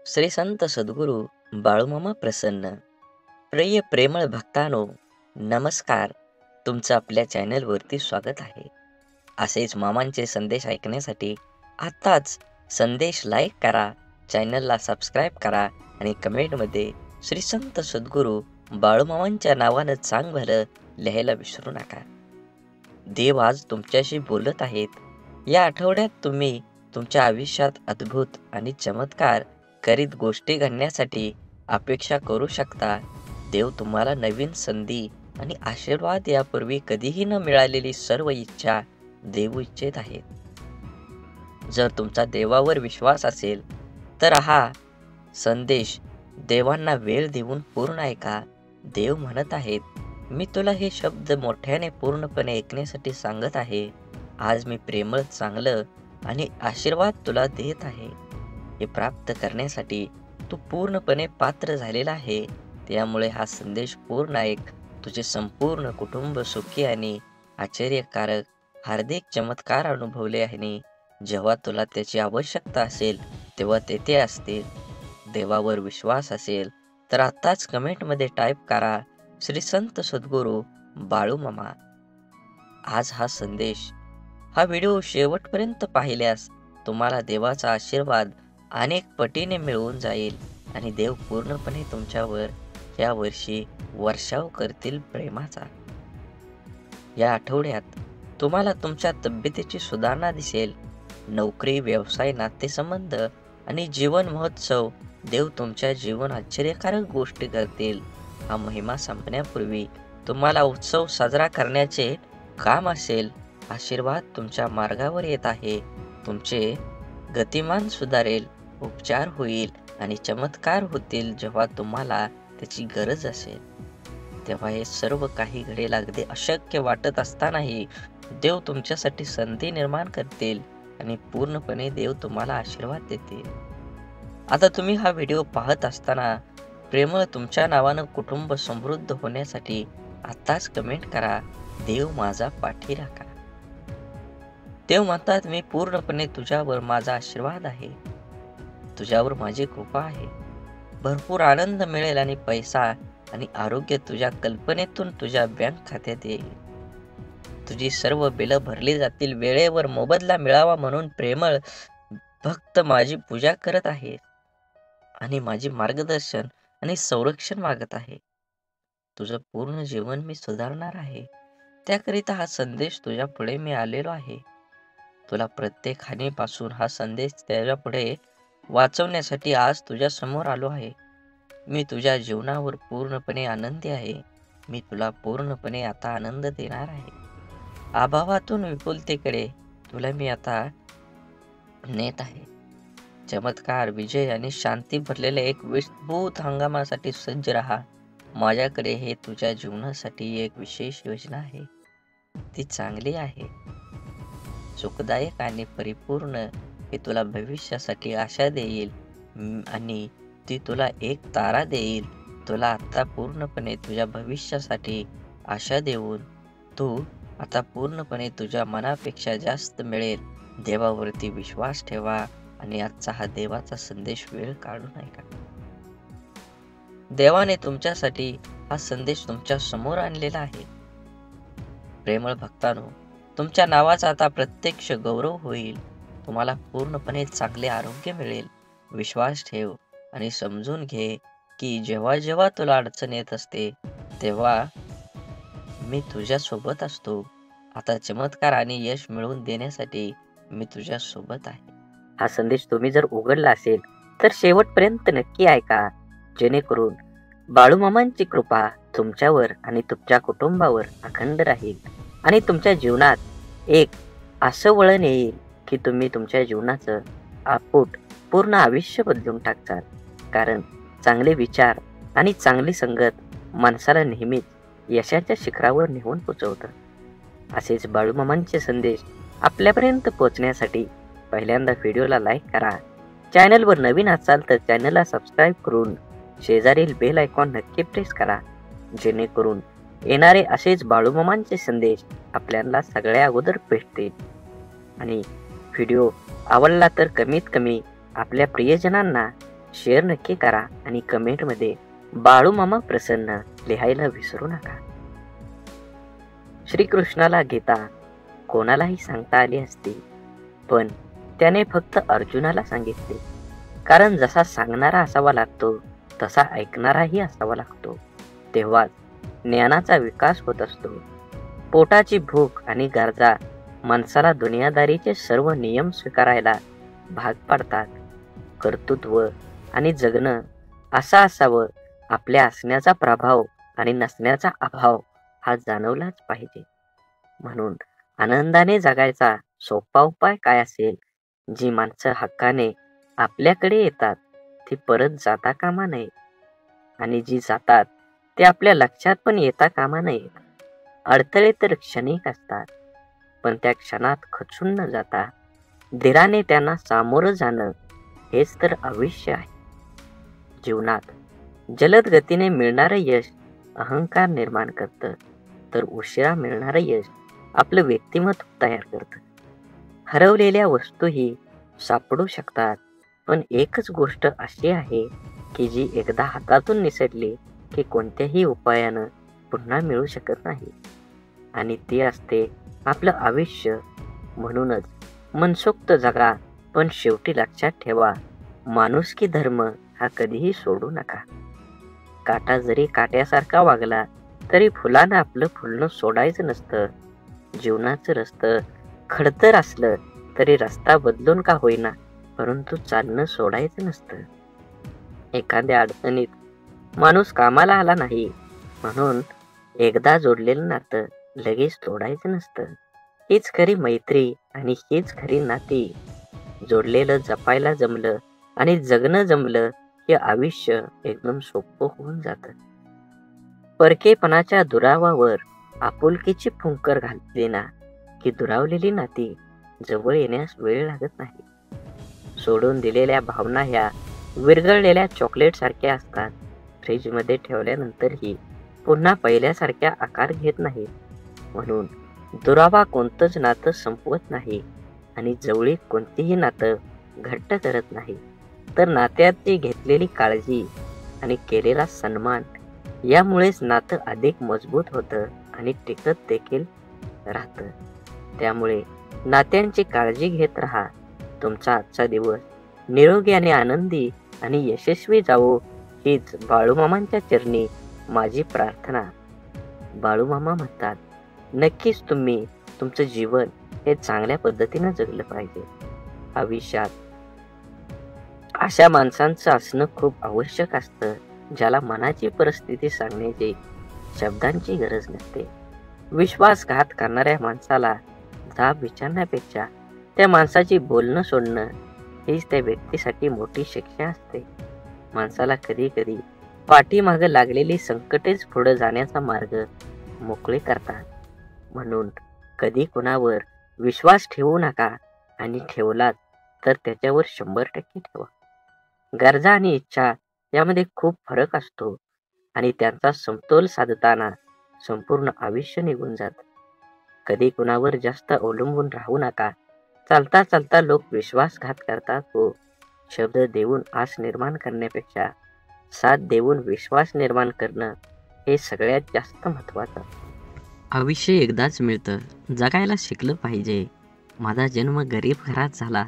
श्री संत सद्गुरू बाळूमामा प्रसन्न. प्रिय प्रेमळ भक्तानो, नमस्कार. तुमचं आपल्या चॅनलवरती स्वागत आहे. असेच मामांचे संदेश ऐकण्यासाठी आत्ताच संदेश लाईक करा, चॅनलला सबस्क्राईब करा आणि कमेंटमध्ये श्री संत सद्गुरू बाळूमामांच्या नावानं चांग भलं लिहायला विसरू नका. देव आज तुमच्याशी बोलत आहेत. या आठवड्यात तुम्ही तुमच्या आयुष्यात अद्भुत आणि चमत्कार करीत गोष्टी घडण्यासाठी अपेक्षा करू शकता. देव तुम्हाला नवीन संधी आणि आशीर्वाद यापूर्वी कधीही न मिळालेली सर्व इच्छा देऊ इच्छित आहेत. जर तुमचा देवावर विश्वास असेल तर हा संदेश देवांना वेळ देऊन पूर्ण ऐका. देव म्हणत आहेत, मी तुला हे शब्द मोठ्याने पूर्णपणे ऐकण्यासाठी सांगत आहे. आज मी प्रेमळ, चांगलं आणि आशीर्वाद तुला देत आहे. हे प्राप्त करण्यासाठी तू पूर्णपणे पात्र झालेला आहे. त्यामुळे हा संदेश पूर्ण ऐक. तुझे संपूर्ण कुटुंब सुखी आणि आश्चर्यकारक हार्दिक चमत्कार अनुभवले आणि जेव्हा तुला त्याची आवश्यकता असेल तेव्हा तेथे असतील. देवावर विश्वास असेल तर आत्ताच कमेंटमध्ये टाईप करा, श्री संत सद्गुरू बाळूमामा. आज हा व्हिडिओ शेवटपर्यंत पाहिल्यास तुम्हाला देवाचा आशीर्वाद अनेक पटीने मिळून जाईल आणि देव पूर्णपणे तुमच्यावर या वर्षी वर्षाव करतील प्रेमाचा. या आठवड्यात तुम्हाला तुमच्या तब्येतीची सुधारणा दिसेल. नोकरी, व्यवसाय, नातेसंबंध आणि जीवन महोत्सव देव तुमच्या जीवन आश्चर्यकारक गोष्टी करतील. हा महिमा संपण्यापूर्वी तुम्हाला उत्सव साजरा करण्याचे काम असेल. आशीर्वाद तुमच्या मार्गावर येत आहे. तुमचे गतिमान सुधारेल, उपचार होईल आणि चमत्कार होतील. जेव्हा तुम्हाला त्याची गरज असेल तेव्हा हे सर्व काही घडेल. अगदी अशक्य वाटत असतानाही देव तुमच्यासाठी संधी निर्माण करतील आणि पूर्णपणे देव तुम्हाला आशीर्वाद देतील. आता तुम्ही हा व्हिडिओ पाहत असताना प्रेमळ तुमच्या नावानं कुटुंब समृद्ध होण्यासाठी आत्ताच कमेंट करा, देव माझा पाठी राखा. देव म्हणतात, मी पूर्णपणे तुझ्यावर माझा आशीर्वाद आहे. तुझ्यावर माझी कृपा आहे. भरपूर आनंद मिळेल आणि पैसा आणि आरोग्य तुझ्या कल्पनेतून तुझ्या बँक खात्यात येईल. तुझी सर्व बिलं भरली जातील. वेळेवर मोबदला मिळावा म्हणून प्रेमळ भक्त माझी पूजा करत आहे आणि माझी मार्गदर्शन आणि संरक्षण मागत आहे. तुझं पूर्ण जीवन मी सुधारणार आहे. त्याकरिता हा संदेश तुझ्या पुढे मी आलेलो आहे. तुला प्रत्येक हानीपासून हा संदेश त्याच्या पुढे वाचवण्यासाठी आज तुझ्या समोर आलो आहे. मी तुझ्या जीवनावर पूर्णपणे आनंदी आहे. मी तुला पूर्णपणे आता आनंद देणार आहे. अभावातून विपुलतेकडे तुला मी आता नेत आहे. चमत्कार, विजय आणि शांती भरलेल्या एक विस्तृत हंगामासाठी सज्ज राहा. माझ्याकडे हे तुझ्या जीवनासाठी एक विशेष योजना आहे. ती चांगली आहे, सुखदायक आणि परिपूर्ण. हे तुला भविष्यासाठी आशा देईल आणि ती तुला एक तारा देईल. तुला आता पूर्णपणे तुझ्या भविष्यासाठी आशा देऊन तू आता पूर्णपणे तुझ्या मनापेक्षा जास्त मिळेल. देवावरती विश्वास ठेवा आणि आजचा हा देवाचा संदेश वेळ काढून ऐका. देवाने तुमच्यासाठी हा संदेश तुमच्या समोर आणलेला आहे. प्रेमळ भक्तांनो, तुमच्या नावाचा आता प्रत्यक्ष गौरव होईल. तुम्हाला पूर्णपणे चांगले आरोग्य मिळेल. विश्वास ठेव आणि समजून घे की जेव्हा जेव्हा तुला अडचण येत असते तेव्हा मी तुझ्या सोबत असतो. आता चमत्कार आणि यश मिळवून देण्यासाठी मी तुझ्या सोबत आहे. हा संदेश तुम्ही जर उघडला असेल तर शेवटपर्यंत नक्की ऐका, जेणेकरून बाळूमामांची कृपा तुमच्यावर आणि तुमच्या कुटुंबावर अखंड राहील आणि तुमच्या जीवनात एक असं वळण येईल की तुम्ही तुमच्या जीवनाचं आपूट पूर्ण आयुष्य बदलून टाकताल. कारण चांगले विचार आणि चांगली संगत माणसाला नेहमीच यशाच्या शिखरावर नेऊन पोचवतं. असेच बाळूमामांचे संदेश आपल्यापर्यंत पोहोचण्यासाठी पहिल्यांदा व्हिडिओला लाईक करा. चॅनलवर नवीन असाल तर चॅनलला सबस्क्राईब करून शेजारील बेल आयकॉन नक्की प्रेस करा, जेणेकरून येणारे असेच बाळूमामांचे संदेश आपल्याला सगळ्या अगोदर भेटतील. आणि व्हिडिओ आवडला तर कमीत कमी आपल्या प्रियजनांना शेअर नक्की करा आणि कमेंटमध्ये बाळू मामा प्रसन्न लिहायला विसरू नका. श्रीकृष्णाला गीता कोणालाही सांगता आली असती, पण त्याने फक्त अर्जुनाला सांगितले. कारण जसा सांगणारा असावा लागतो तसा ऐकणाराही असावा लागतो. तेव्हाच ज्ञानाचा विकास होत असतो. पोटाची भूक आणि गरजा माणसाला दुनियादारीचे सर्व नियम स्वीकारायला भाग पाडतात. कर्तृत्व आणि जगणं असं असावं, आपल्या असण्याचा प्रभाव आणि नसण्याचा अभाव हा जाणवलाच पाहिजे. म्हणून आनंदाने जगायचा सोपा उपाय काय असेल? जी माणसं हक्काने आपल्याकडे येतात ती परत जाता कामा नये, आणि जी जातात ते आपल्या लक्षात पण येता कामा नये. अडथळे तर क्षणिक असतात, पण त्या क्षणात खचून न जाता धीराने त्यांना सामोरं जाणं हेच तर आयुष्य आहे. जीवनात जलद गतीने मिळणारं यश अहंकार निर्माण करतं, तर उशिरा मिळणारं यश आपलं व्यक्तिमत्व तयार करतं. हरवलेल्या वस्तूही सापडू शकतात, पण एकच गोष्ट अशी आहे की जी एकदा हातातून निसटली की कोणत्याही उपायानं पुन्हा मिळू शकत नाही, आणि ती असते आपलं आयुष्य. म्हणूनच मनसोक्त जगा, पण शेवटी लक्षात ठेवा, माणुसकी धर्म हा कधीही सोडू नका. काटा जरी काट्यासारखा वागला तरी फुलानं आपलं फुलणं सोडायचं नसतं. जीवनाचं रस्तं खडतर असलं तरी रस्ता बदलून का होईना, परंतु चालणं सोडायचं नसतं. एखाद्या अडचणीत माणूस कामाला आला नाही म्हणून एकदा जोडलेलं नातं लगेच तोडायचं नसतं. हीच खरी मैत्री आणि हीच खरी नाती. जोडलेलं जपायला जमलं आणि जगणं जमलं हे आयुष्य एकदम सोपं होऊन जातं. परकेपणाच्या दुरावावर आपुलकीची फुंकर घातली ना की दुरावलेली नाती जवळ येण्यास वेळ लागत नाही. सोडून दिलेल्या भावना ह्या विरघळलेल्या चॉकलेट सारख्या असतात. फ्रीजमध्ये ठेवल्यानंतरही पुन्हा पहिल्यासारख्या आकार घेत नाहीत. म्हणून दुरावा कोणतंच नातं संपवत नाही आणि जवळीक कोणतीही नातं घट्ट करत नाही, तर नात्याची घेतलेली काळजी आणि केलेला सन्मान यामुळेच नातं अधिक मजबूत होतं आणि टिकत देखील राहतं. त्यामुळे नात्यांची काळजी घेत राहा. तुमचा आजचा दिवस निरोगी आणि आनंदी आणि यशस्वी जावो हीच बाळूमामांच्या चरणी माझी प्रार्थना. बाळूमामा म्हणतात, नक्कीच तुम्ही तुमचं जीवन हे चांगल्या पद्धतीनं जगलं पाहिजे. आयुष्यात अशा माणसांचं असणं खूप आवश्यक असतं, ज्याला मनाची परिस्थिती सांगण्याची शब्दांची गरज नसते. विश्वासघात करणाऱ्या माणसाला जाब विचारण्यापेक्षा त्या माणसाची बोलणं सोडणं हीच त्या व्यक्तीसाठी मोठी शिक्षा असते. माणसाला कधी कधी पाठीमागं लागलेली संकटेच पुढे जाण्याचा मार्ग मोकळे करतात. म्हणून कधी कुणावर विश्वास ठेवू नका, आणि ठेवलात तर त्याच्यावर 100% ठेवा. गरजा आणि इच्छा यामध्ये खूप फरक असतो, आणि त्यांचा समतोल साधताना संपूर्ण आयुष्य निघून जात. कधी कुणावर जास्त अवलंबून राहू नका. चालता चालता लोक विश्वासघात करतात हो. शब्द देऊन आस निर्माण करण्यापेक्षा साथ देऊन विश्वास निर्माण करणं हे सगळ्यात जास्त महत्त्वाचं. आयुष्य एकदाच मिळतं, जगायला शिकलं पाहिजे. माझा जन्म गरीब घरात झाला.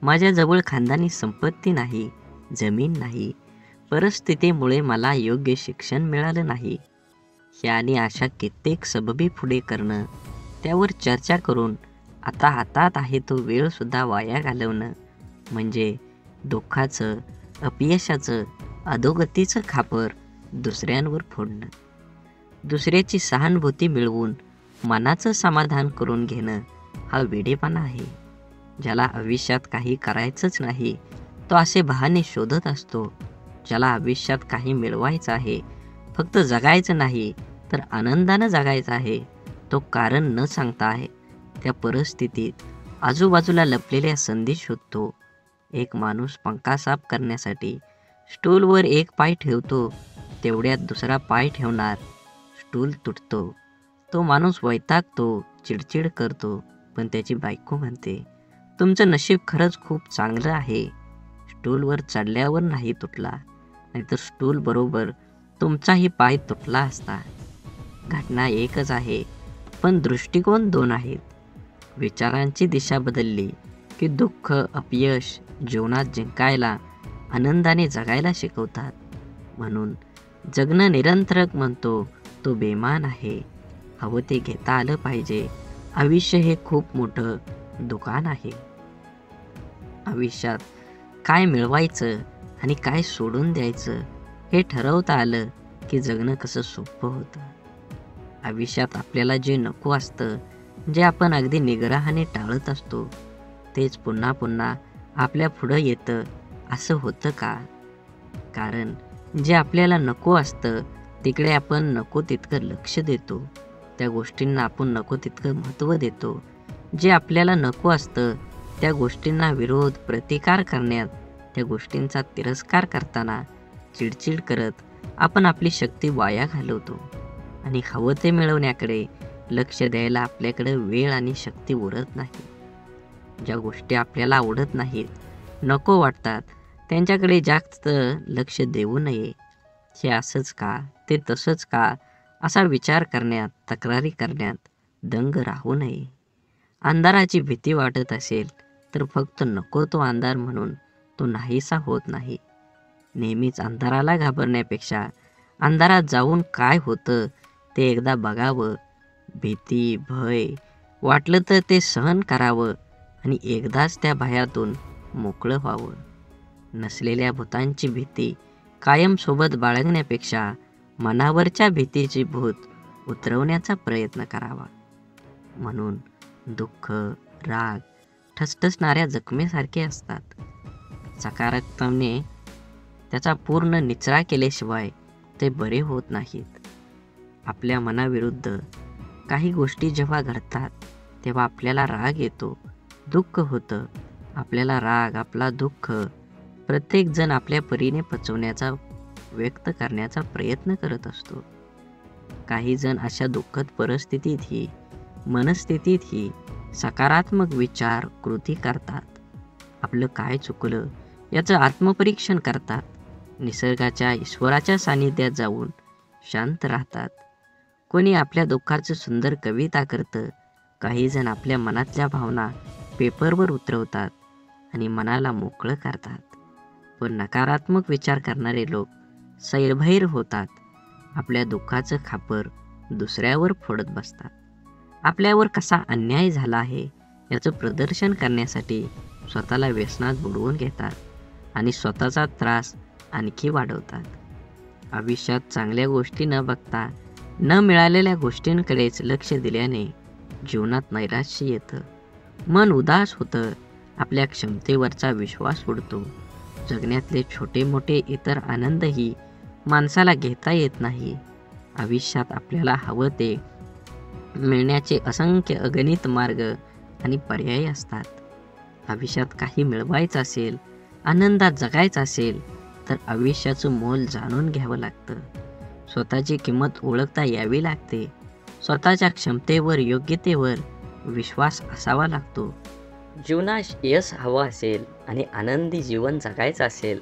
माझ्याजवळ खानदानी संपत्ती नाही, जमीन नाही. परिस्थितीमुळे मला योग्य शिक्षण मिळालं नाही. याने अशा कित्येक सबबी पुढे करणं, त्यावर चर्चा करून आता हातात आहे तो वेळ सुद्धा वाया घालवणं म्हणजे दुःखाचं, अपयशाचं, अधोगतीचं खापर दुसऱ्यांवर फोडणं. दुसऱ्याची सहानुभूती मिळवून मनाचं समाधान करून घेणं हा वेडेपणा आहे. ज्याला आयुष्यात काही करायचंच नाही तो असे बहाणे शोधत असतो. ज्याला आयुष्यात काही मिळवायचं आहे, फक्त जगायचं नाही तर आनंदानं जगायचं आहे, तो कारण न सांगता आहे त्या परिस्थितीत आजूबाजूला लपलेल्या संधी शोधतो. एक माणूस पंखा साफ करण्यासाठी स्टूलवर एक पाय ठेवतो, तेवढ्यात दुसरा पाय ठेवणार, स्टूल तुटतो. तो माणूस वैतागतो, चिडचिड करतो, पण त्याची बायको म्हणते, तुमचं नशीब खरंच खूप चांगलं आहे, स्टूलवर चढल्यावर नाही तुटला, नाहीतर स्टूल बरोबर तुमचाही पाय तुटला असता. घटना एकच आहे, पण दृष्टिकोन दोन आहेत. विचारांची दिशा बदलली की दुःख, अपयश जीवनात जिंकायला, आनंदाने जगायला शिकवतात. म्हणून जगणं निरंतरक म्हणतो तो बेमान आहे. हवं ते घेता आलं पाहिजे. आयुष्य हे खूप मोठं दुकान आहे. आयुष्यात काय मिळवायचं आणि काय सोडून द्यायचं हे ठरवता आलं की जगणं कसं सोपं होतं. आयुष्यात आपल्याला जे नको असतं, जे आपण अगदी निग्रहाने टाळत असतो, तेच पुन्हा पुन्हा आपल्या पुढं येतं असं होतं का? कारण जे आपल्याला नको असतं तिकडे आपण नको तितकं लक्ष देतो. त्या गोष्टींना आपण नको तितकं महत्त्व देतो. जे आपल्याला नको असतं त्या गोष्टींना विरोध, प्रतिकार करण्यात, त्या गोष्टींचा तिरस्कार करताना चिडचिड करत आपण आपली शक्ती वाया घालवतो आणि हवं ते मिळवण्याकडे लक्ष द्यायला आपल्याकडे वेळ आणि शक्ती उरत नाही. ज्या गोष्टी आपल्याला आवडत नाहीत, नको वाटतात, त्यांच्याकडे जास्त लक्ष देऊ नये. हे असंच का, ते तसंच का असा विचार करण्यात, तक्रारी करण्यात दंग राहू नये. अंधाराची भीती वाटत असेल तर फक्त नको तो अंधार म्हणून तो नाहीसा होत नाही. नेहमीच अंधाराला घाबरण्यापेक्षा अंधारात जाऊन काय होतं ते एकदा बघावं. भीती, भय वाटलं तर ते सहन करावं आणि एकदाच त्या भयातून मोकळं व्हावं. नसलेल्या भूतांची भीती कायम सोबत बाळगण्यापेक्षा मनावरच्या भीतीची भूत उतरवण्याचा प्रयत्न करावा. म्हणून दुःख, राग ठसठसणाऱ्या जखमेसारखे असतात. सकारात्मकतेने त्याचा पूर्ण निचरा केल्याशिवाय ते बरे होत नाहीत. आपल्या मनाविरुद्ध काही गोष्टी जेव्हा घडतात तेव्हा आपल्याला राग येतो, दुःख होतं. आपल्याला राग, आपला दुःख प्रत्येकजण आपल्या परीने पचवण्याचा, व्यक्त करण्याचा प्रयत्न करत असतो. काही जण अशा दुःखद परिस्थितीतही, मनस्थितीतही सकारात्मक विचार, कृती करतात. आपलं काय चुकलं याचं आत्मपरीक्षण करतात. निसर्गाच्या, ईश्वराच्या सानिध्यात जाऊन शांत राहतात. कोणी आपल्या दुःखाचं सुंदर कविता करतं. काही जण आपल्या मनातल्या भावना पेपरवर उतरवतात आणि मनाला मोकळं करतात. पण नकारात्मक विचार करणारे लोक सैरभैर होतात. आपल्या दुःखाचं खापर दुसऱ्यावर फोडत बसतात. आपल्यावर कसा अन्याय झाला आहे याचं प्रदर्शन करण्यासाठी स्वतःला व्यसनात बुडवून घेतात आणि स्वतःचा त्रास आणखी वाढवतात. आयुष्यात चांगल्या गोष्टी न बघता न मिळालेल्या गोष्टींकडेच लक्ष दिल्याने जीवनात नैराश्य येतं. मन उदास होतं. आपल्या क्षमतेवरचा विश्वास उडतो. जगण्यातले छोटे मोठे इतर आनंदही माणसाला घेता येत नाही. आयुष्यात आपल्याला हवं ते मिळण्याचे असंख्य अगणित मार्ग आणि पर्याय असतात. आयुष्यात काही मिळवायचं असेल, आनंदात जगायचं असेल तर आयुष्याचं मोल जाणून घ्यावं लागतं. स्वतःची किंमत ओळखता यावी लागते. स्वतःच्या क्षमतेवर, योग्यतेवर विश्वास असावा लागतो. जीवनात यश हवं असेल आणि आनंदी जीवन जगायचं असेल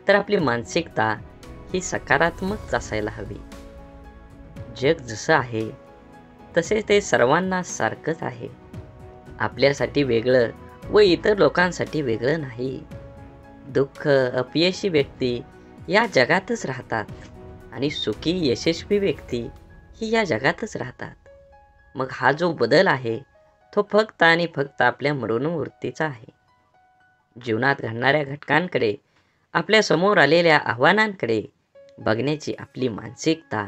तर आपली मानसिकता ही सकारात्मक असायला हवी. जग जसं आहे तसे ते सर्वांना सारखंच आहे. आपल्यासाठी वेगळं व इतर लोकांसाठी वेगळं नाही. दुःख, अपयशी व्यक्ती या जगातच राहतात आणि सुखी, यशस्वी व्यक्ती ही या जगातच राहतात. मग हा जो बदल आहे तो फक्त आणि फक्त आपल्या मनोवृत्तीचा आहे. जीवनात घडणाऱ्या घटकांकडे, आपल्या समोर आलेल्या आव्हानांकडे बघण्याची आपली मानसिकता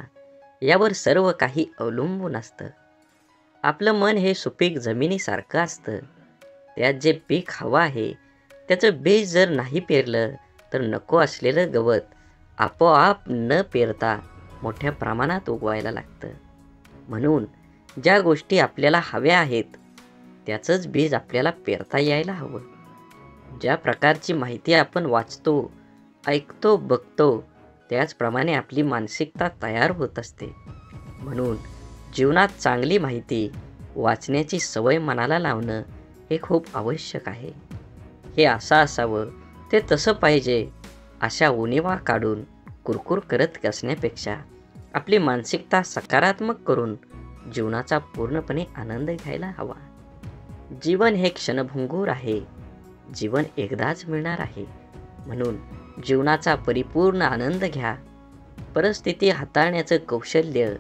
यावर सर्व काही अवलंबून असतं. आपलं मन हे सुपीक जमिनीसारखं असतं. त्यात जे पीक हवं आहे त्याचं बीज जर नाही पेरलं तर नको असलेलं गवत आपोआप न पेरता मोठ्या प्रमाणात उगवायला लागतं. म्हणून ज्या गोष्टी आपल्याला हव्या आहेत त्याचंच बीज आपल्याला पेरता यायला हवं. ज्या प्रकारची माहिती आपण वाचतो, ऐकतो, बघतो त्याचप्रमाणे आपली मानसिकता तयार होत असते. म्हणून जीवनात चांगली माहिती वाचण्याची सवय मनाला लावणं हे खूप आवश्यक आहे. हे असं असावं ते तसं पाहिजे अशा उणिवा काढून कुरकुर करत असण्यापेक्षा आपली मानसिकता सकारात्मक करून जीवनाचा पूर्णपणे आनंद घ्यायला हवा. जीवन हे क्षणभंगूर आहे. जीवन एकदाच मिळणार आहे. म्हणून जीवनाचा परिपूर्ण आनंद घ्या. परिस्थिती हाताळण्याचं कौशल्य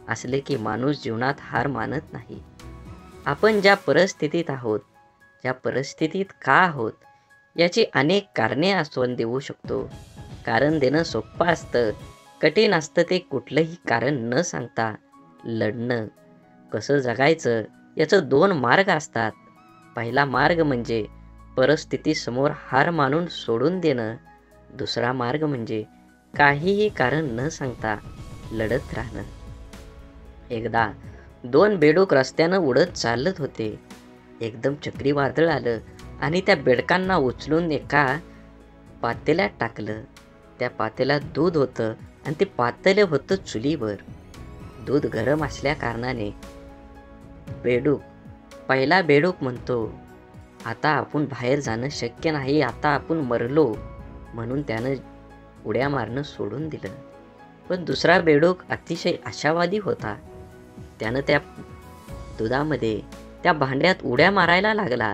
असले की माणूस जीवनात हार मानत नाही. आपण ज्या परिस्थितीत आहोत, ज्या परिस्थितीत का आहोत याची अनेक कारणे आपण देऊ शकतो. कारण देणं सोपं असतं, कठीण असतं ते कुठलंही कारण न सांगता लढणं. कसं जगायचं याचं 2 मार्ग असतात. पहिला मार्ग म्हणजे परिस्थितीसमोर हार मानून सोडून देणं. दुसरा मार्ग म्हणजे काहीही कारण न सांगता लढत राहणं. एकदा 2 बेडूक रस्त्यानं उडत चालत होते. एकदम चक्रीवादळ आलं आणि त्या बेडकांना उचलून एका पातेल्यात टाकलं. त्या पातेल्यात दूध होतं आणि ते पातेलं होतं चुलीवर. दूध गरम असल्या कारणाने पहिला बेडूक म्हणतो, आता आपण बाहेर जाणं शक्य नाही, आता आपण मरलो. म्हणून त्यानं उड्या मारणं सोडून दिलं. पण दुसरा बेडूक अतिशय आशावादी होता. त्यानं त्या दुधामध्ये त्या भांड्यात उड्या मारायला लागला.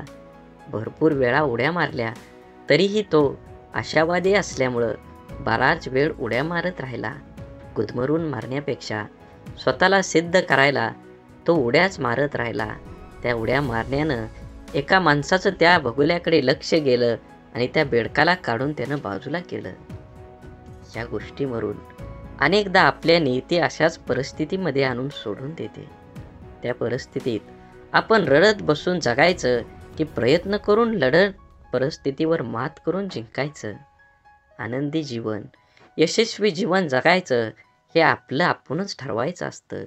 भरपूर वेळा उड्या मारल्या तरीही तो आशावादी असल्यामुळं बराच वेळ उड्या मारत राहिला. गुदमरून मारण्यापेक्षा स्वतःला सिद्ध करायला तो उड्याच मारत राहिला. त्या उड्या मारण्यानं एका माणसाचं त्या बगुल्याकडे लक्ष गेलं आणि त्या बेडकाला काढून त्यानं बाजूला केलं. या गोष्टीवरून अनेकदा आपल्या नियती अशाच परिस्थितीमध्ये आणून सोडून देते. त्या परिस्थितीत आपण रडत बसून जगायचं की प्रयत्न करून लढत परिस्थितीवर मात करून जिंकायचं. आनंदी जीवन, यशस्वी जीवन जगायचं हे आपलं आपणच ठरवायचं असतं.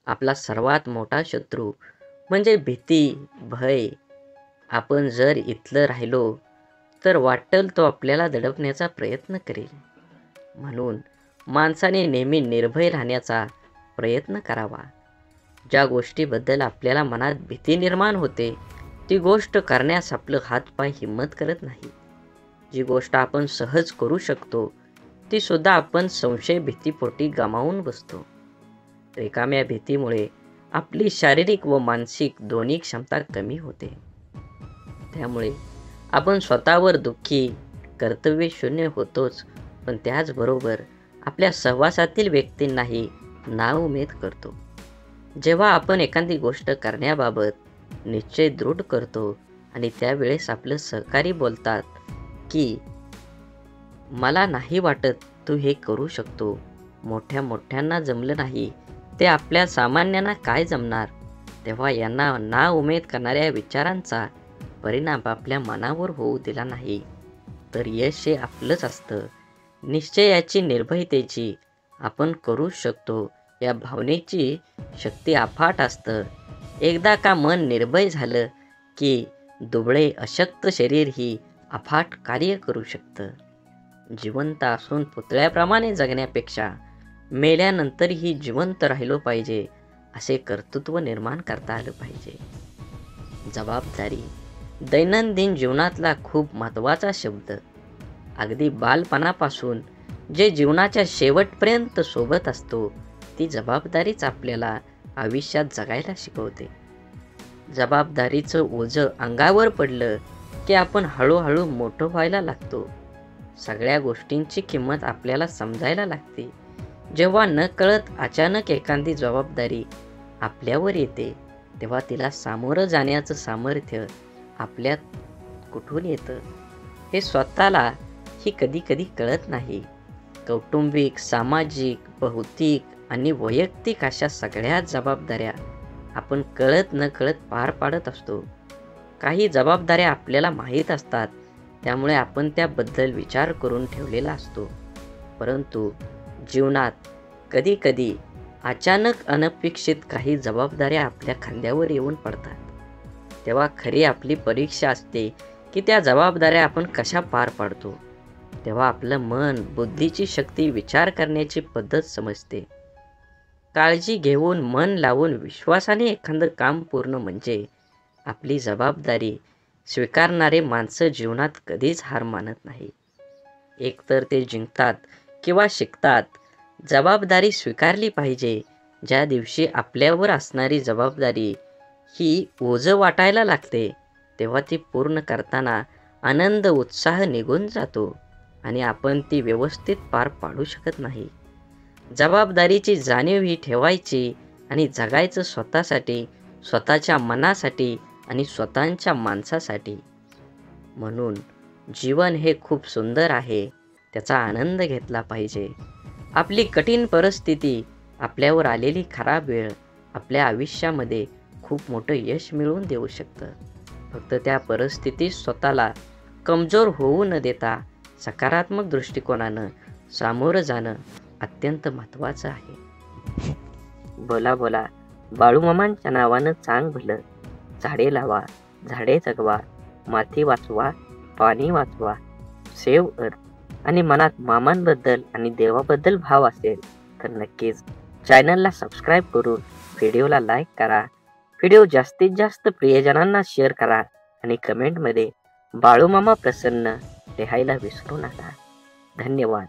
आपला सर्वात मोठा शत्रू म्हणजे भीती, भय. आपण जर इथलं राहिलो तर वाटेल तो आपल्याला दडपण्याचा प्रयत्न करेल. म्हणून माणसाने नेहमी निर्भय राहण्याचा प्रयत्न करावा. ज्या गोष्टीबद्दल आपल्याला मनात भीती निर्माण होते ती गोष्ट करण्यास आपलं हातपाय हिम्मत करत नाही. जी गोष्ट आपण सहज करू शकतो ती सुद्धा आपण संशय भीतीपोटी गमावून बसतो. रिकाम्या भीतीमुळे आपली शारीरिक व मानसिक दोन्ही क्षमता कमी होते. त्यामुळे आपण स्वतःवर दुःखी, कर्तव्यशून्य होतोच, पण त्याचबरोबर आपल्या सहवासातील व्यक्तींनाही नाउमेद करतो. जेव्हा आपण एखादी गोष्ट करण्याबाबत निश्चय दृढ करतो आणि त्यावेळेस आपले सहकारी बोलतात की मला नाही वाटत तू हे करू शकतो, मोठ्यांना जमलं नाही ते आपल्या सामान्यांना काय जमणार, तेव्हा यांना नाउमेद करणाऱ्या विचारांचा परिणाम आपल्या मनावर होऊ दिला नाही तर यश हे आपलंच असतं. निश्चयाची, निर्भयतेची, आपण करू शकतो या भावनेची शक्ती अफाट असतं. एकदा का मन निर्भय झालं की दुबळे अशक्त शरीरही अफाट कार्य करू शकतं. जिवंत असून पुतळ्याप्रमाणे जगण्यापेक्षा मेल्यानंतरही जिवंत राहिलो पाहिजे असे कर्तृत्व निर्माण करता आलं पाहिजे. जबाबदारी दैनंदिन जीवनातला खूप महत्त्वाचा शब्द. अगदी बालपणापासून जे जीवनाच्या शेवटपर्यंत सोबत असतो ती जबाबदारीच आपल्याला आयुष्यात जगायला शिकवते. जबाबदारीचं ओझं अंगावर पडलं की आपण हळूहळू मोठं व्हायला लागतो. सगळ्या गोष्टींची किंमत आपल्याला समजायला लागते. जेव्हा न कळत अचानक एखादी जबाबदारी आपल्यावर येते तेव्हा तिला सामोरं जाण्याचं सामर्थ्य आपल्यात कुठून येतं हे स्वतःला ही कधी कळत नाही. कौटुंबिक, सामाजिक, भौतिक आणि वैयक्तिक अशा सगळ्या जबाबदाऱ्या आपण कळत न कळत पार पाडत असतो. काही जबाबदाऱ्या आपल्याला माहीत असतात त्यामुळे आपण त्याबद्दल विचार करून ठेवलेला असतो. परंतु जीवनात कधी अचानक अनपेक्षित काही जबाबदाऱ्या आपल्या खांद्यावर येऊन पडतात. तेव्हा खरी आपली परीक्षा असते की त्या जबाबदाऱ्या आपण कशा पार पाडतो. तेव्हा आपलं मन, बुद्धीची शक्ती, विचार करण्याची पद्धत समजते. काळजी घेऊन, मन लावून, विश्वासाने एखादं काम पूर्ण म्हणजे आपली जबाबदारी स्वीकारणारे माणसं जीवनात कधीच हार मानत नाही. एकतर ते जिंकतात किंवा शिकतात. जबाबदारी स्वीकारली पाहिजे. ज्या दिवशी आपल्यावर असणारी जबाबदारी ही ओझं वाटायला लागते, तेव्हा ती पूर्ण करताना आनंद उत्साह निघून जातो आणि आपण ती व्यवस्थित पार पाडू शकत नाही. जबाबदारीची जाणीव ही ठेवायची आणि जगायचं स्वतःसाठी, स्वतःच्या मनासाठी आणि स्वतःच्या माणसासाठी. म्हणून जीवन हे खूप सुंदर आहे, त्याचा आनंद घेतला पाहिजे. आपली कठीण परिस्थिती, आपल्यावर आलेली खराब वेळ आपल्या आयुष्यामध्ये खूप मोठं यश मिळवून देऊ शकतं. फक्त त्या परिस्थितीत स्वतःला कमजोर होऊ न देता सकारात्मक दृष्टिकोनानं सामोरं जाणं अत्यंत महत्त्वाचं आहे. बोला बोला बाळूमामांच्या नावानं चांग भलं. झाडे लावा, झाडे जगवा, माती वाचवा, पाणी वाचवा. सेव्ह अर्थ आणि मनात मामांबद्दल आणि देवाबद्दल भाव असेल तर नक्कीच चॅनलला सबस्क्राईब करून व्हिडिओला लाईक करा. व्हिडिओ जास्तीत जास्त प्रियजनांना शेअर करा आणि कमेंटमध्ये बाळूमामा प्रसन्न लिहायला विसरू नका. धन्यवाद.